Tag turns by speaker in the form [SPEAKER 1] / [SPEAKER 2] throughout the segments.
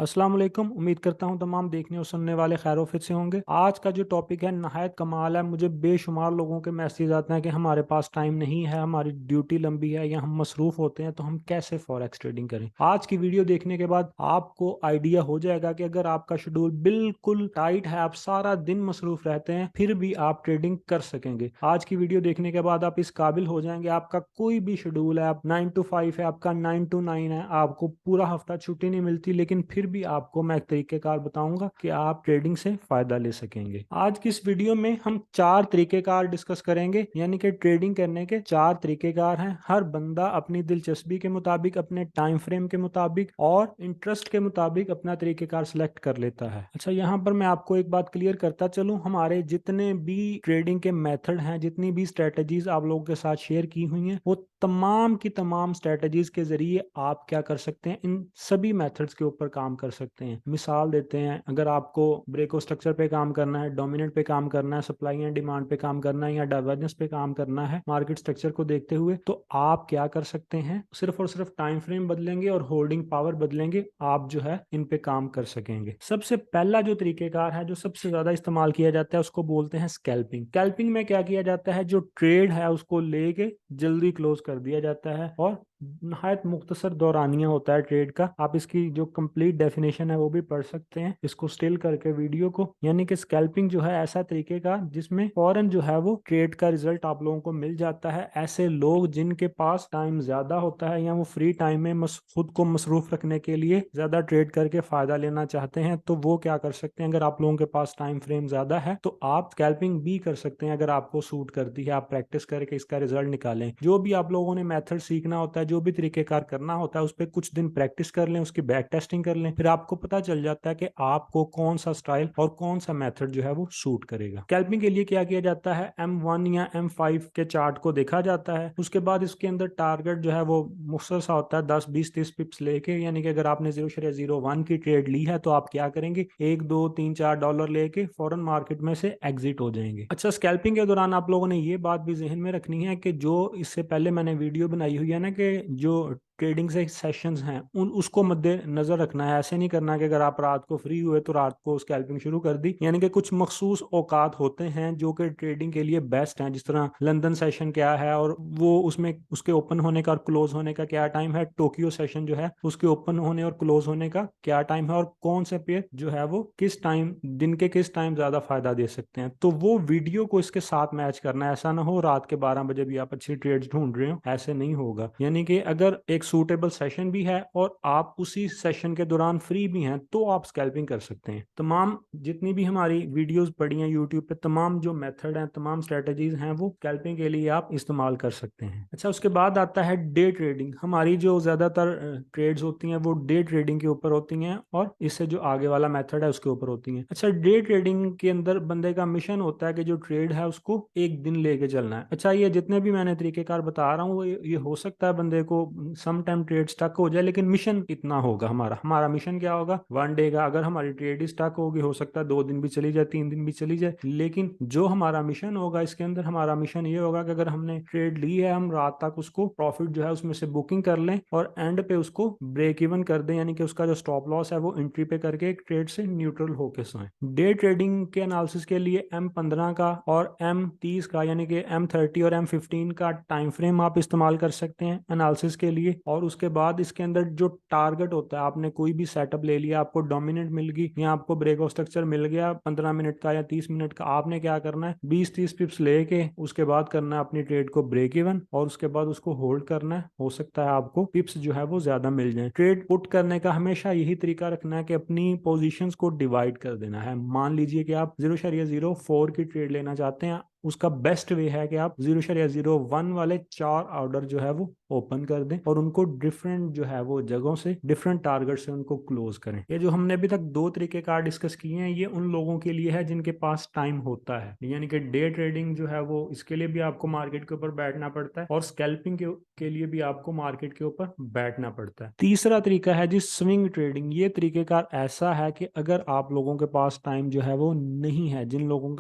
[SPEAKER 1] अस्सलाम वालेकुम। उम्मीद करता हूँ तमाम देखने और सुनने वाले खैरोफियत से होंगे। आज का जो टॉपिक है नहायत कमाल है। मुझे बेशुमार लोगों के मैसेज आते हैं कि हमारे पास टाइम नहीं है, हमारी ड्यूटी लंबी है या हम मसरूफ होते हैं, तो हम कैसे फॉरेक्स ट्रेडिंग करें। आज की वीडियो देखने के बाद आपको आइडिया हो जाएगा कि अगर आपका शेड्यूल बिल्कुल टाइट है, आप सारा दिन मसरूफ रहते हैं, फिर भी आप ट्रेडिंग कर सकेंगे। आज की वीडियो देखने के बाद आप इस काबिल हो जाएंगे। आपका कोई भी शेड्यूल है, आप 9 to 5 है, आपका 9 to 9 है, आपको पूरा हफ्ता छुट्टी नहीं मिलती, लेकिन फिर भी आपको मैं एक तरीकेकार बताऊंगा कि आप ट्रेडिंग से फायदा ले सकेंगे। आज की इस वीडियो में हम 4 तरीकेकार डिस्कस करेंगे, यानी कि ट्रेडिंग करने के 4 तरीकेकार हैं। हर बंदा अपनी दिलचस्पी के मुताबिक, अपने टाइम फ्रेम के मुताबिक और इंटरेस्ट के मुताबिक अपना तरीकेकार सिलेक्ट कर लेता है। अच्छा, यहाँ पर मैं आपको एक बात क्लियर करता चलूं, हमारे जितने भी ट्रेडिंग के मेथड हैं, जितनी भी स्ट्रेटजीज आप लोगों के साथ शेयर की हुई हैं, वो तमाम की तमाम स्ट्रेटजीज के जरिए आप क्या कर सकते हैं, इन सभी मेथड्स के ऊपर काम कर सकते हैं। मिसाल देते हैं, अगर आपको ब्रेको स्ट्रक्चर पे काम करना है, डोमिनेंट पे काम करना है, सप्लाई एंड डिमांड पे काम करना है या डाइवर्जेंस पे काम करना है मार्केट स्ट्रक्चर को देखते हुए, तो आप क्या कर सकते हैं, सिर्फ और सिर्फ टाइम फ्रेम बदलेंगे और होल्डिंग पावर बदलेंगे, आप जो है इन पे काम कर सकेंगे। सबसे पहला जो तरीकेकार है, जो सबसे ज्यादा इस्तेमाल किया जाता है, उसको बोलते हैं स्कैल्पिंग। स्कैल्पिंग में क्या किया जाता है, जो ट्रेड है उसको लेके जल्दी क्लोज कर दिया जाता है और नहायत मुख्तसर दौरानिया होता है ट्रेड का। आप इसकी जो कंप्लीट डेफिनेशन है वो भी पढ़ सकते हैं इसको स्टिल करके वीडियो को। यानी कि स्कैल्पिंग जो है ऐसा तरीके का जिसमें फौरन जो है वो ट्रेड का रिजल्ट आप लोगों को मिल जाता है। ऐसे लोग जिनके पास टाइम ज्यादा होता है या वो फ्री टाइम में खुद को मसरूफ रखने के लिए ज्यादा ट्रेड करके फायदा लेना चाहते हैं, तो वो क्या कर सकते हैं, अगर आप लोगों के पास टाइम फ्रेम ज्यादा है तो आप स्कैल्पिंग भी कर सकते हैं। अगर आपको सूट करती है, आप प्रैक्टिस करके इसका रिजल्ट निकालें। जो भी आप लोगों ने मेथड सीखना होता है, जो भी तरीकेकार करना होता है, उस पर कुछ दिन प्रैक्टिस कर लें, उसकी बैक टेस्टिंग कर लें, फिर आपको पता चल जाता है कि आपको कौन सा स्टाइल और कौन सा मेथड जो है वो सूट करेगा। स्कैल्पिंग के लिए क्या किया जाता है, M1 या M5 के चार्ट को देखा जाता है। उसके बाद इसके अंदर टारगेट जो है वो मुख्तसर सा होता है, 10 20 30 पिप्स लेके। यानी कि अगर आपने 0.01 की ट्रेड ली है तो आप क्या करेंगे, 1 2 3 4 डॉलर लेके फौरन मार्केट में से एग्जिट हो जाएंगे। अच्छा, स्कैल्पिंग के दौरान आप लोगों ने ये बात भी जहन में रखनी है कि जो इससे पहले मैंने वीडियो बनाई हुई है ना, कि जो ट्रेडिंग से सेशंस हैं उन उसको मद्देनजर रखना है। ऐसे नहीं करना कि अगर आप रात को फ्री हुए तो रात को स्कैल्पिंग शुरू कर दी। यानी कि कुछ मखसूस औकात होते हैं जो कि ट्रेडिंग के लिए बेस्ट हैं, जिस तरह लंदन सेशन क्या है और वो उसमें उसके ओपन होने का और क्लोज होने का क्या टाइम है, टोक्यो सेशन जो है उसके ओपन होने और क्लोज होने का क्या टाइम है, और कौन से पेयर जो है वो किस टाइम, दिन के किस टाइम ज्यादा फायदा दे सकते हैं। तो वो वीडियो को इसके साथ मैच करना है। ऐसा ना हो रात के 12 बजे भी आप अच्छी ट्रेड्स ढूंढ रहे हो, ऐसे नहीं होगा। यानी कि अगर एक सूटेबल सेशन भी है और आप उसी सेशन के दौरान फ्री भी हैं तो आप स्कैल्पिंग कर सकते हैं। तमाम जितनी भी हमारी वीडियोस पड़ी हैं यूट्यूब पे, तमाम जो मेथड हैं, तमाम स्ट्रेटजीज हैं, वो स्कैल्पिंग के लिए आप इस्तेमाल कर सकते हैं। अच्छा, उसके बाद आता है डे ट्रेडिंग। हमारी जो ज्यादातर ट्रेड्स होती हैं वो डे ट्रेडिंग के ऊपर होती हैं और इससे जो आगे वाला मेथड है उसके ऊपर होती हैं। अच्छा, डे ट्रेडिंग के अंदर बंदे का मिशन होता है कि जो ट्रेड है उसको एक दिन लेके चलना है। अच्छा, ये जितने भी मैंने तरीकेकार बता रहा हूँ, ये हो सकता है बंदे को सम टाइम ट्रेड स्टक हो जाए, लेकिन मिशन इतना होगा। हमारा मिशन क्या होगा, 1 डे का। अगर हमारी ट्रेड स्टक होगी, हो सकता है 2 दिन भी चली जाए, 3 दिन भी चली जाए, लेकिन जो हमारा मिशन होगा इसके अंदर, हमारा मिशन ये होगा कि अगर हमने ट्रेड ली है, हम रात तक उसको प्रॉफिट जो है उसमें से बुकिंग कर लें और एंड पे उसको ब्रेक इवन कर दें। यानी कि उसका जो स्टॉप लॉस है वो एंट्री पे करके एक ट्रेड से न्यूट्रल होके सोएं। डे ट्रेडिंग के एनालिसिस के लिए M15 का और M30 का, यानी कि M30 और M15 का टाइम फ्रेम आप इस्तेमाल कर सकते हैं एनालिसिस के लिए। और उसके बाद इसके अंदर जो टारगेट होता है, आपने कोई भी सेटअप ले लिया, आपको डोमिनेंट मिल गई या आपको ब्रेकआउट स्ट्रक्चर मिल गया 15 मिनट का या 30 मिनट का, आपने क्या करना है, 20 30 पिप्स लेके उसके बाद करना है अपनी ट्रेड को ब्रेक इवन और उसके बाद उसको होल्ड करना है। हो सकता है आपको पिप्स जो है वो ज्यादा मिल जाए। ट्रेड पुट करने का हमेशा यही तरीका रखना है कि अपनी पोजीशंस को डिवाइड कर देना है। मान लीजिए कि आप 0.04 की ट्रेड लेना चाहते हैं, उसका बेस्ट वे है कि आप 0.01 वाले 4 ऑर्डर जो है वो ओपन कर दें और उनको डिफरेंट जो है वो जगहों से, डिफरेंट टारगेट से उनको क्लोज करें। ये जो हमने अभी तक 2 तरीके डिस्कस किए हैं, ये उन लोगों के लिए है जिनके पास टाइम होता है। यानी कि डे ट्रेडिंग जो है वो, इसके लिए भी आपको मार्केट के ऊपर बैठना पड़ता है और स्कैल्पिंग के लिए भी आपको मार्केट के ऊपर बैठना पड़ता है। तीसरा तरीका है जी स्विंग ट्रेडिंग। ये तरीकेकार ऐसा है कि अगर आप लोगों के पास टाइम जो है वो नहीं है, जिन लोगों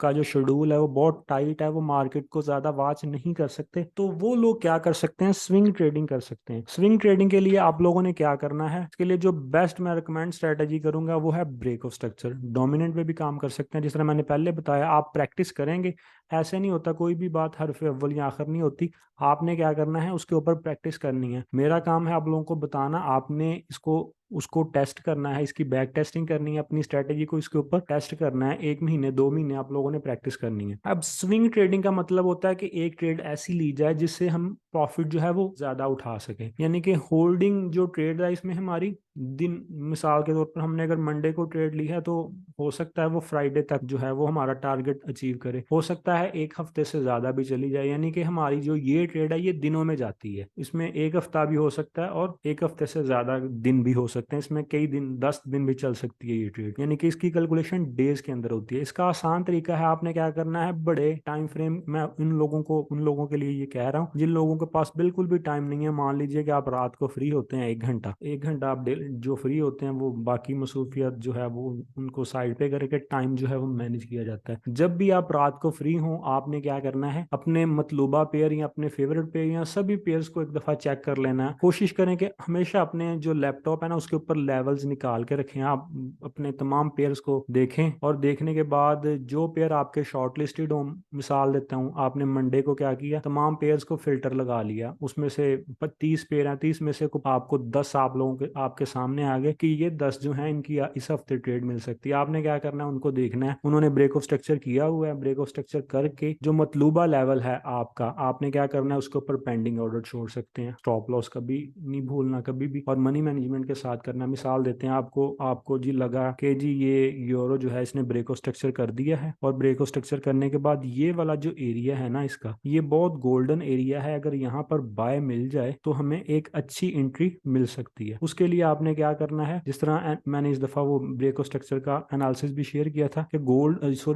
[SPEAKER 1] का जो शेड्यूल है वो बहुत टाइट है, वो मार्केट को ज्यादा वॉच नहीं कर सकते, तो वो लोग क्या कर सकते हैं, स्विंग ट्रेडिंग कर सकते हैं। स्विंग ट्रेडिंग के लिए आप लोगों ने क्या करना है, इसके लिए जो बेस्ट मैं रिकमेंड स्ट्रेटेजी करूंगा वो है ब्रेक ऑफ स्ट्रक्चर। डोमिनेंट पे भी काम कर सकते हैं, जिस तरह मैंने पहले बताया, आप प्रैक्टिस करेंगे। ऐसे नहीं होता, कोई भी बात हर पे अव्वल या आखिर नहीं होती। आपने क्या करना है, उसके ऊपर प्रैक्टिस करनी है। मेरा काम है आप लोगों को बताना, आपने इसको उसको टेस्ट करना है, इसकी बैक टेस्टिंग करनी है, अपनी स्ट्रेटेजी को इसके ऊपर टेस्ट करना है। 1 महीने 2 महीने आप लोगों ने प्रैक्टिस करनी है। अब स्विंग ट्रेडिंग का मतलब होता है कि एक ट्रेड ऐसी ली जाए जिससे हम प्रॉफिट जो है वो ज्यादा उठा सके, यानी कि होल्डिंग जो ट्रेड है इसमें हमारी दिन, मिसाल के तौर पर हमने अगर मंडे को ट्रेड ली है, तो हो सकता है वो फ्राइडे तक जो है वो हमारा टारगेट अचीव करे, हो सकता है 1 हफ्ते से ज्यादा भी चली जाए। यानी कि हमारी जो ये ट्रेड है ये दिनों में जाती है, इसमें 1 हफ्ता भी हो सकता है और 1 हफ्ते से ज्यादा दिन भी हो सकते हैं, इसमें कई दिन 10 दिन भी चल सकती है ये ट्रेड, यानी कि इसकी कैलकुलेशन डेज के अंदर होती है। इसका आसान तरीका है, आपने क्या करना है, बड़े टाइम फ्रेम, मैं उन लोगों के लिए ये कह रहा हूँ जिन लोगों के पास बिल्कुल भी टाइम नहीं है। मान लीजिए कि आप रात को फ्री होते हैं, 1 घंटा, 1 घंटा आप जो फ्री होते हैं, वो बाकी मसरूफियत जो है वो उनको साइड पे करके टाइम जो है वो मैनेज किया जाता है। जब भी आप रात को फ्री हो, आपने क्या करना है, अपने मतलूबा पेयर या अपने फेवरेट पेयर या सभी पेयर्स को एक दफा चेक कर लेना है। कोशिश करें कि हमेशा अपने जो लैपटॉप है ना उसके ऊपर लेवल्स निकाल के रखें, आप अपने तमाम पेयर्स को देखें, और देखने के बाद जो पेयर आपके शॉर्ट लिस्टेड हो, मिसाल देता हूँ, आपने मंडे को क्या किया, तमाम पेयर्स को फिल्टर लगा लिया, उसमें से 30 पेयर हैं, 30 में से आपको 10 आप लोगों के आपके सामने आ गए कि ये 10 जो है इनकी इस हफ्ते ट्रेड मिल सकती है। आपने क्या करना है, उनको देखना है, उन्होंने ब्रेक ऑफ स्ट्रक्चर किया हुआ है, ब्रेक ऑफ स्ट्रक्चर करके जो मतलूबा लेवल है आपका, आपने क्या करना है, उसके ऊपर पेंडिंग ऑर्डर छोड़ सकते हैं। स्टॉप लॉस कभी नहीं भूलना, कभी भी, और मनी मैनेजमेंट के साथ करना। मिसाल देते हैं, आपको आपको जी लगा कि जी ये यूरो जो है इसने ब्रेक ऑफ स्ट्रक्चर कर दिया है, और ब्रेक ऑफ स्ट्रक्चर करने के बाद ये वाला जो एरिया है ना इसका, ये बहुत गोल्डन एरिया है, अगर यहाँ पर बाय मिल जाए तो हमें एक अच्छी एंट्री मिल सकती है। उसके लिए आपने क्या करना है, जिस तरह मैंने इस दफा वो ब्रेक ऑफ स्ट्रक्चर का एनालिसिस भी शेयर किया था कि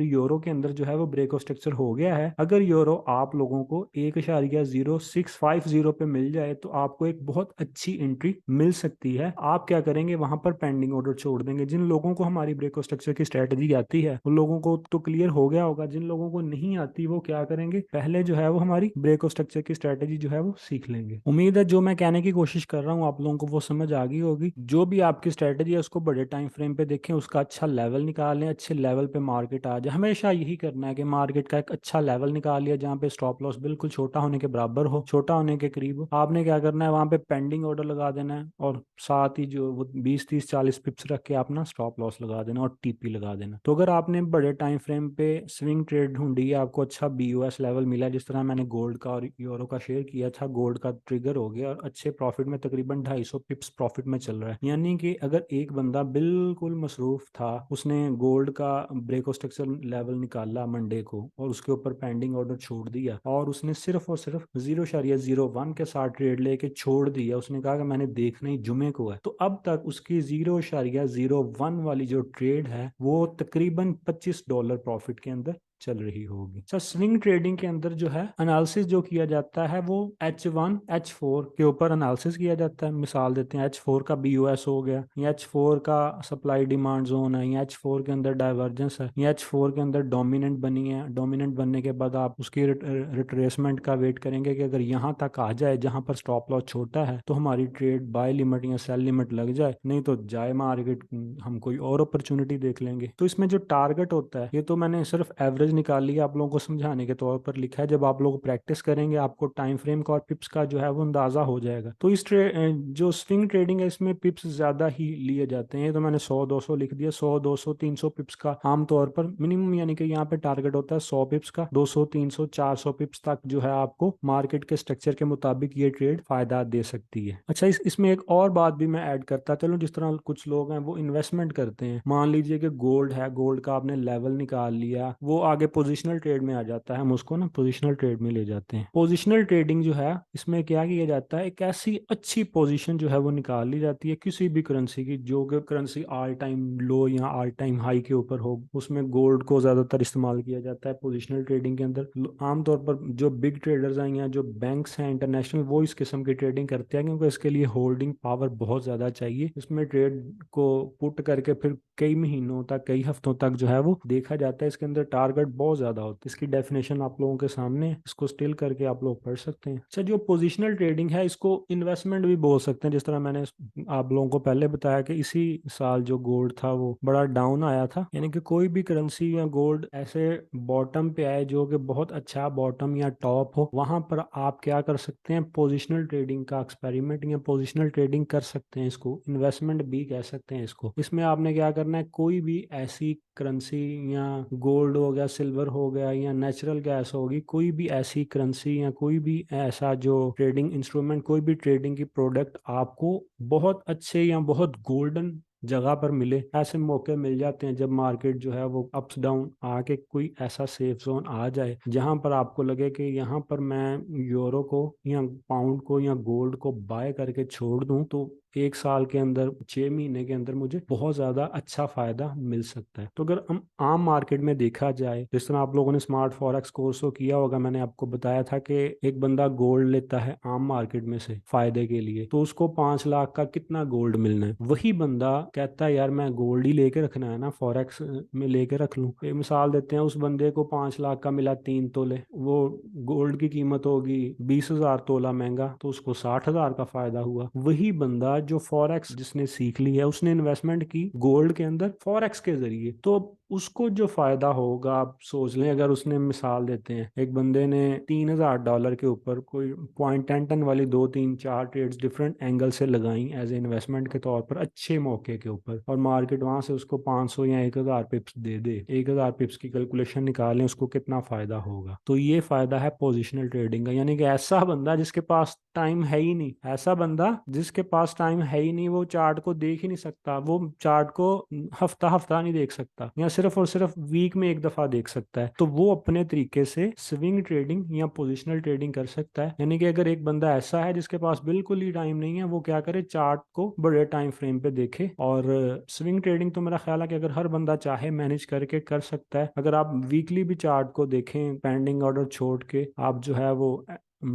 [SPEAKER 1] यूरो के अंदर जो है वो ब्रेक ऑफ स्ट्रक्चर हो गया है। अगर यूरो आप लोगों को 1.0650 पे मिल जाए तो आपको एक बहुत अच्छी एंट्री मिल सकती है। आप क्या करेंगे, वहां पर पेंडिंग ऑर्डर छोड़ देंगे। जिन लोगों को हमारी ब्रेक ऑफ स्ट्रक्चर की स्ट्रेटजी आती है उन लोगों को तो क्लियर हो गया होगा, जिन लोगों को नहीं आती वो क्या करेंगे, पहले जो है वो हमारी ब्रेक ऑफ स्ट्रक्चर की स्ट्रेटजी जो है वो सीख लेंगे। उम्मीद है जो मैं कहने की कोशिश कर रहा हूँ आप लोगों को वो समझ आ गई होगी। जो भी आपकी स्ट्रेटजी है उसको बड़े टाइम फ्रेम पे देखें, उसका अच्छा लेवल निकालें, अच्छे लेवल पे मार्केट आ जाए। हमेशा यही करना है कि मार्केट का एक अच्छा लेवल निकाल लिया जहाँ पे स्टॉप लॉस बिल्कुल छोटा होने के बराबर हो, छोटा होने के करीब हो। आपने क्या करना है, वहां पे पेंडिंग ऑर्डर लगा देना है, और साथ ही जो वो 20 30 40 पिप्स रख के अपना स्टॉप लॉस लगा देना और टीपी लगा देना। तो अगर आपने बड़े टाइम फ्रेम पे स्विंग ट्रेड ढूंढी है, आपको अच्छा बीओएस लेवल मिला, जिस तरह मैंने गोल्ड का और यूरो का शेयर किया था, गोल्ड का ट्रिगर हो गया और अच्छे प्रॉफिट में, तकरीबन 250 पिप्स प्रॉफिट में चल रहा है। यानी कि अगर एक बंदा बिल्कुल मसरूफ था, उसने गोल्ड का ब्रेक ऑफ स्ट्रक्चर लेवल निकाला मंडे को और उसके ऊपर पेंडिंग ऑर्डर छोड़ दिया, और उसने सिर्फ और सिर्फ 0.01 के साथ ट्रेड लेके छोड़ दिया, उसने कहा कि मैंने देखना ही जुमे को है, तो अब तक उसकी 0.01 वाली जो ट्रेड है वो तकरीबन $25 प्रॉफिट के अंदर चल रही होगी। सर स्विंग ट्रेडिंग के अंदर जो है एनालिसिस जो किया जाता है वो H1 H4 के ऊपर एनालिसिस किया जाता है। मिसाल देते हैं, H4 का BOS हो गया, या H4 का सप्लाई डिमांड जोन है, या H4 के अंदर डाइवर्जेंस है, या H4 के अंदर डोमिनेंट बनी है। डोमिनेंट बनने के बाद आप उसकी रिट्रेसमेंट का वेट करेंगे कि अगर यहाँ तक आ जाए जहां पर स्टॉप लॉस छोटा है तो हमारी ट्रेड बाय लिमिट या सेल लिमिट लग जाए, नहीं तो जाए मार्केट, हम कोई और अपॉर्चुनिटी देख लेंगे। तो इसमें जो टारगेट होता है, ये तो मैंने सिर्फ एवरेज निकाल लिया, आप लोगों को समझाने के तौर पर लिखा है। जब आप लोग प्रैक्टिस करेंगे आपको टाइम फ्रेम का और पिप्स का जो है वो अंदाजा हो जाएगा। तो जो स्विंग ट्रेडिंग है इसमें पिप्स ज्यादा ही लिए जाते हैं, तो मैंने 100 200 लिख दिया, 100 200 300 पिप्स का आमतौर पर मिनिमम, यानी कि यहाँ पे टारगेट होता है 100 पिप्स का। 200 300 400 पिप्स तक जो है आपको मार्केट के स्ट्रक्चर के मुताबिक ये ट्रेड फायदा दे सकती है। अच्छा, इसमें एक और बात भी मैं ऐड करता चलूं, जिस तरह कुछ लोग हैं वो इन्वेस्टमेंट करते हैं। मान लीजिए कि गोल्ड है, गोल्ड का आपने लेवल निकाल लिया, वो आगे पोजिशनल ट्रेड में आ जाता है, हम उसको ना पोजिशनल ट्रेड में ले जाते हैं। पोजिशनल ट्रेडिंग जो है इसमें क्या किया जाता है, एक ऐसी अच्छी पोजीशन जो है वो निकाल ली जाती है किसी भी करेंसी की, जो कि करेंसी ऑल टाइम लो या ऑल टाइम हाई के ऊपर हो। उसमें गोल्ड को ज्यादातर इस्तेमाल किया जाता है पोजिशनल ट्रेडिंग के अंदर। आमतौर पर जो बिग ट्रेडर्स हैं या जो बैंक्स हैं इंटरनेशनल, वो इस किस्म की ट्रेडिंग करते हैं, क्योंकि इसके लिए होल्डिंग पावर बहुत ज्यादा चाहिए। इसमें ट्रेड को पुट करके फिर कई महीनों तक, कई हफ्तों तक जो है वो देखा जाता है। इसके अंदर टारगेट बहुत ज्यादा होती है। इसकी डेफिनेशन आप लोगों के सामने है, इसको स्टिल करके आप लोग पढ़ सकते हैं। अच्छा, जो पोजिशनल ट्रेडिंग है इसको इन्वेस्टमेंट भी बोल सकते हैं। जिस तरह मैंने आप लोगों को पहले बताया कि इसी साल जो गोल्ड था वो बड़ा डाउन आया था, यानी कि कोई भी करेंसी या गोल्ड ऐसे बॉटम पे आए जो कि बहुत अच्छा बॉटम या टॉप हो, वहां पर आप क्या कर सकते हैं, पोजिशनल ट्रेडिंग का एक्सपेरिमेंट या पोजिशनल ट्रेडिंग कर सकते हैं। इसको इन्वेस्टमेंट भी कह सकते हैं इसको। इसमें आपने क्या करना है, कोई भी ऐसी करेंसी या गोल्ड हो गया, सिल्वर हो गया या नेचुरल गैस होगी, कोई भी ऐसी करेंसी या कोई भी ऐसा जो ट्रेडिंग इंस्ट्रूमेंट, कोई भी ट्रेडिंग की प्रोडक्ट आपको बहुत अच्छे या बहुत गोल्डन जगह पर मिले, ऐसे मौके मिल जाते हैं जब मार्केट जो है वो अप्स डाउन आके कोई ऐसा सेफ जोन आ जाए जहां पर आपको लगे कि यहाँ पर मैं यूरो को या पाउंड को या गोल्ड को बाय करके छोड़ दूं तो 1 साल के अंदर, 6 महीने के अंदर मुझे बहुत ज्यादा अच्छा फायदा मिल सकता है। तो अगर हम आम मार्केट में देखा जाए, जिस तरह आप लोगों ने स्मार्ट फॉरेक्स कोर्स को किया होगा, मैंने आपको बताया था कि एक बंदा गोल्ड लेता है आम मार्केट में से फायदे के लिए, तो उसको 5 लाख का कितना गोल्ड मिलना है। वही बंदा कहता है यार मैं गोल्ड ही लेके रखना है ना, फॉरेक्स में लेके रख लूं। एक मिसाल देते हैं, उस बंदे को 5 लाख का मिला 3 तोले, वो गोल्ड की कीमत होगी 20,000 तोला महंगा, तो उसको 60,000 का फायदा हुआ। वही बंदा जो फॉरेक्स जिसने सीख ली है, उसने इन्वेस्टमेंट की गोल्ड के अंदर फॉरेक्स के जरिए, तो उसको जो फायदा होगा आप सोच लें। अगर उसने, मिसाल देते हैं, एक बंदे ने $3,000 के ऊपर कोई 0.10 वाली 2 3 4 ट्रेड्स डिफरेंट एंगल से लगाई एज ए इन्वेस्टमेंट के तौर पर अच्छे मौके के ऊपर, और मार्केट वहां से उसको 500 या 1,000 पिप्स दे दे, 1,000 पिप्स की कैलकुलेशन निकालें उसको कितना फायदा होगा। तो ये फायदा है पोजिशनल ट्रेडिंग का। यानी कि ऐसा बंदा जिसके पास टाइम है ही नहीं, ऐसा बंदा जिसके पास टाइम है ही नहीं, वो चार्ट को देख ही नहीं सकता, वो चार्ट को हफ्ता हफ्ता नहीं देख सकता या सिर्फ और सिर्फ वीक में एक दफा देख सकता है, तो वो अपने तरीके से स्विंग ट्रेडिंग या पोजिशनल ट्रेडिंग कर सकता है। यानी कि अगर एक बंदा ऐसा है जिसके पास बिल्कुल ही टाइम नहीं है, वो क्या करे, चार्ट को बड़े टाइम फ्रेम पे देखे। और स्विंग ट्रेडिंग तो मेरा ख्याल है कि अगर हर बंदा चाहे मैनेज करके कर सकता है। अगर आप वीकली भी चार्ट को देखें, पेंडिंग ऑर्डर छोड़ के आप जो है वो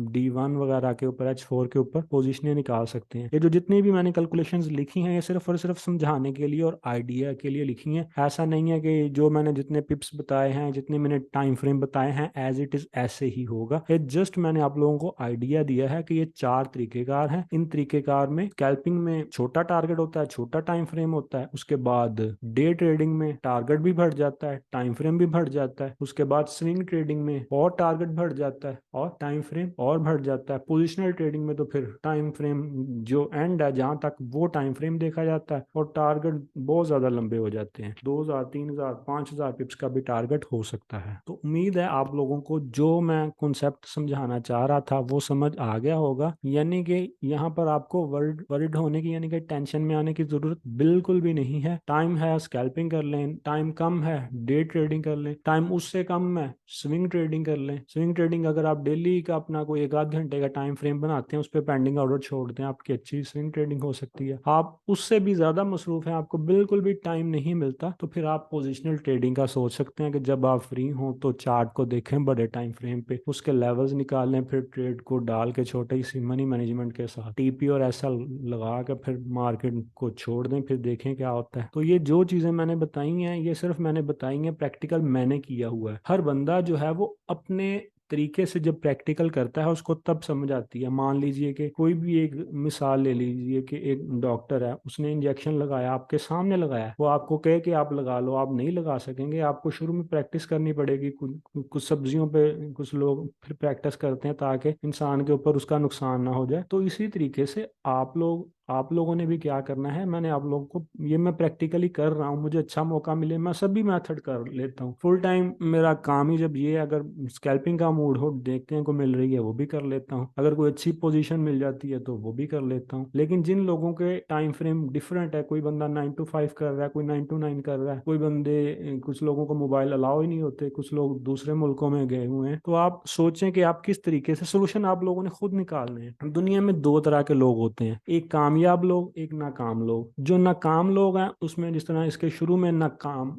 [SPEAKER 1] D1 वगैरह के ऊपर, H4 के ऊपर पोजीशनें निकाल सकते हैं। ये जो जितनी भी मैंने कैलकुलेशंस लिखी हैं, ये सिर्फ और सिर्फ समझाने के लिए और आइडिया के लिए लिखी हैं। ऐसा नहीं है कि जो मैंने जितने पिप्स बताए हैं, जितने मैंने टाइम फ्रेम बताए हैं, एज इट इज ऐसे ही होगा। ये जस्ट मैंने आप लोगों को आइडिया दिया है कि ये 4 तरीकेकार हैं। इन तरीकेकार में स्कैल्पिंग में छोटा टारगेट होता है, छोटा टाइम फ्रेम होता है। उसके बाद डे ट्रेडिंग में टारगेट भी बढ़ जाता है, टाइम फ्रेम भी बढ़ जाता है। उसके बाद स्विंग ट्रेडिंग में और टारगेट बढ़ जाता है और टाइम फ्रेम और बढ़ जाता है। पोजिशनल ट्रेडिंग में तो फिर टाइम फ्रेम जो एंड है जहां तक, वो टाइम फ्रेम देखा जाता है और टारगेट बहुत ज्यादा लंबे हो जाते हैं, 2,000 3,000 5,000 पिप्स का भी टारगेट हो सकता है। तो उम्मीद है आप लोगों को जो मैं कॉन्सेप्ट समझाना चाह रहा था वो समझ आ गया होगा। यानी कि यहाँ पर आपको वरिड होने की, यानी कि टेंशन में आने की जरूरत बिल्कुल भी नहीं है। टाइम है स्कैल्पिंग कर लें, टाइम कम है डे ट्रेडिंग कर लें, टाइम उससे कम है स्विंग ट्रेडिंग कर लें। स्विंग ट्रेडिंग अगर आप डेली का अपना कोई 1 आध घंटे का टाइम फ्रेम बनाते हैं, उस पर पेंडिंग ऑर्डर छोड़ दें, आपकी अच्छी स्विंग ट्रेडिंग हो सकती है। आप उससे भी ज्यादा मसरूफ हैं, आपको बिल्कुल भी टाइम नहीं मिलता, तो फिर आप पोजिशनल ट्रेडिंग का सोच सकते हैं कि जब आप फ्री हो तो चार्ट को देखें बड़े टाइम फ्रेम पे, उसके लेवल्स निकालें, फिर ट्रेड को डाल के छोटे सी मनी मैनेजमेंट के साथ टीपी और ऐसा लगा के फिर मार्केट को छोड़ दें, फिर देखें क्या होता है। तो ये जो चीजें मैंने बताई हैं, ये सिर्फ मैंने बताई हैं, प्रैक्टिकल मैंने किया हुआ है। हर बंदा जो है वो अपने तरीके से जब प्रैक्टिकल करता है उसको तब समझ आती है। मान लीजिए कि कोई भी एक मिसाल ले लीजिए कि एक डॉक्टर है, उसने इंजेक्शन लगाया, आपके सामने लगाया, वो आपको कहे कि आप लगा लो, आप नहीं लगा सकेंगे, आपको शुरू में प्रैक्टिस करनी पड़ेगी। कुछ सब्जियों पे कुछ लोग फिर प्रैक्टिस करते हैं ताकि इंसान के ऊपर उसका नुकसान ना हो जाए। तो इसी तरीके से आप लोगों ने भी क्या करना है, मैंने आप लोगों को, ये मैं प्रैक्टिकली कर रहा हूँ, मुझे अच्छा मौका मिले मैं सभी मेथड कर लेता हूँ। फुल टाइम मेरा काम ही जब ये है, अगर स्कैल्पिंग का मूड हो, देखने को मिल रही है, वो भी कर लेता हूँ। अगर कोई अच्छी पोजीशन मिल जाती है तो वो भी कर लेता हूँ। लेकिन जिन लोगों के टाइम फ्रेम डिफरेंट है, कोई बंदा 9 to 5 कर रहा है, कोई 9 to 9 कर रहा है, कोई बंदे, कुछ लोगों को मोबाइल अलाउ ही नहीं होते, कुछ लोग दूसरे मुल्कों में गए हुए हैं, तो आप सोचें कि आप किस तरीके से, सोल्यूशन आप लोगों ने खुद निकालने हैं। दुनिया में 2 तरह के लोग होते हैं, एक कामयाब लोग, एक नाकाम लोग। जो नाकाम लोग हैं उसमें, जिस तरह इसके शुरू में नाकाम,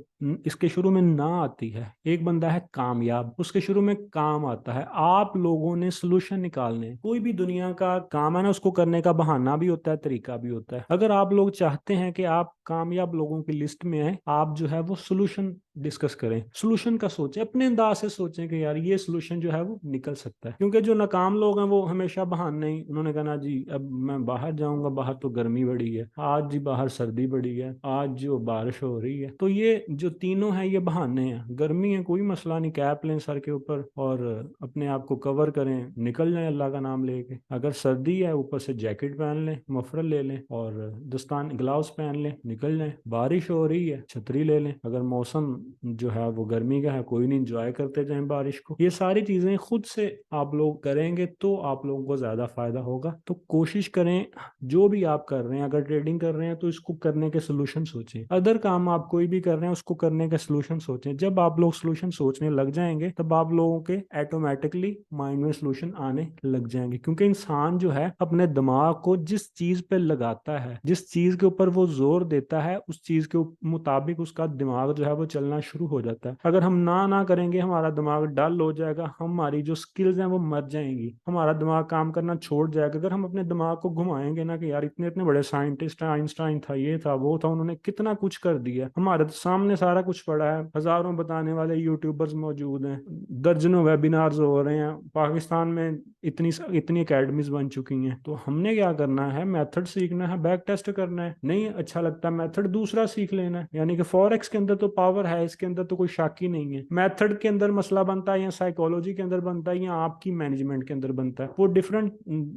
[SPEAKER 1] इसके शुरू में ना आती है, एक बंदा है कामयाब, उसके शुरू में काम आता है। आप लोगों ने सोल्यूशन निकालने, कोई भी दुनिया का काम है ना, उसको करने का बहाना भी होता है, तरीका भी होता है। अगर आप लोग चाहते हैं कि आप कामयाब लोगों की लिस्ट में आए, आप जो है वो सोल्यूशन डिस्कस करें, सोल्यूशन का सोचें, अपने अंदाज से सोचें कि यार ये सोल्यूशन जो है वो निकल सकता है। क्योंकि जो नाकाम लोग हैं वो हमेशा बहाने ही, उन्होंने कहना जी अब मैं बाहर जाऊंगा, बाहर तो गर्मी बड़ी है, आज जी बाहर सर्दी बड़ी है, आज जो बारिश हो रही है। तो ये जो तीनों हैं ये बहाने हैं। गर्मी है कोई मसला नहीं, कैप लें सर के ऊपर और अपने आप को कवर करें, निकल जाएं अल्लाह का नाम लेके। अगर सर्दी है ऊपर से जैकेट पहन लें, मफरल ले लें और दस्तान ग्लव्स पहन लें, निकल जाएं। बारिश हो रही है छतरी ले लें। अगर मौसम जो है वो गर्मी का है, कोई नहीं, इंजॉय करते जाएं बारिश को। ये सारी चीजें खुद से आप लोग करेंगे तो आप लोगों को ज्यादा फायदा होगा। तो कोशिश करें जो भी आप कर रहे हैं, अगर ट्रेडिंग कर रहे हैं तो इसको करने के सोल्यूशन सोचें, अदर काम आप कोई भी कर रहे हैं उसको करने के सोल्यूशन सोचें। जब आप लोग सोल्यूशन सोचने लग जाएंगे तब आप लोगों के ऑटोमेटिकली माइंड में सोल्यूशन आने लग जाएंगे। क्योंकि इंसान जो है अपने दिमाग को जिस चीज पे लगाता है, जिस चीज के ऊपर वो जोर देता है, उस चीज के मुताबिक उसका दिमाग जो है वो चलना शुरू हो जाता है। अगर हम ना करेंगे हमारा दिमाग डल हो जाएगा, हमारी जो स्किल्स हैं वो मर जाएंगी, हमारा दिमाग काम करना छोड़ जाएगा। अगर हम अपने दिमाग को घुमाएंगे ना कि यार इतने इतने बड़े साइंटिस्ट हैं, आइंस्टाइन था, ये था, वो था, उन्होंने कितना कुछ कर दिया, हमारे तो सामने सारा कुछ पड़ा है, हजारों बताने वाले यूट्यूबर्स मौजूद हैं, दर्जनों वेबिनार्स हो रहे हैं, पाकिस्तान में इतनी इतनी एकेडमीज बन चुकी हैं। तो हमने क्या करना है, मेथड सीखना है, बैक टेस्ट करना है, नहीं अच्छा लगता मेथड दूसरा सीख लेना है। यानी कि फॉरेक्स के अंदर तो पावर है, इसके अंदर तो कोई शक ही नहीं है। मेथड के अंदर मसला बनता है या साइकोलॉजी के अंदर बनता है या आपकी मैनेजमेंट के अंदर बनता है, वो डिफरेंट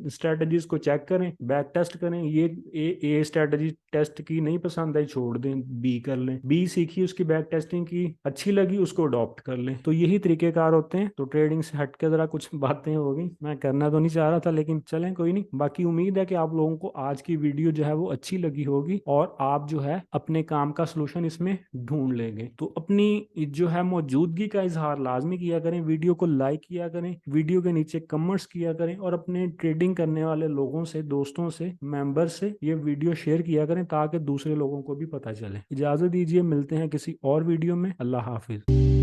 [SPEAKER 1] स्ट्रेटजीज को चेक करें, बैक टेस्ट करें। ये ए स्ट्रेटजी टेस्ट की नहीं पसंद आई छोड़ दें, बी कर लें, बी सीखी उसकी बैक टेस्टिंग की अच्छी लगी उसको अडॉप्ट कर लें। तो यही तरीकेकार होते हैं। तो ट्रेडिंग से हट के जरा कुछ बातें हो गई, मैं करना तो नहीं चाह रहा था लेकिन चलें कोई नहीं। बाकी उम्मीद है कि आप लोगों को आज की वीडियो जो है वो अच्छी लगी होगी और आप जो है अपने काम का सलूशन इसमें ढूंढ लेंगे। तो अपनी जो है मौजूदगी का इजहार लाजमी किया करें, वीडियो को लाइक किया करें, वीडियो के नीचे कमेंट्स किया करें और अपने ट्रेडिंग करने वाले लोगों से, दोस्तों से, मेंबर से ये वीडियो शेयर किया करें ताकि दूसरे लोगों को भी पता चले। इजाजत दीजिए, मिलते हैं किसी और वीडियो में। अल्लाह हाफिज।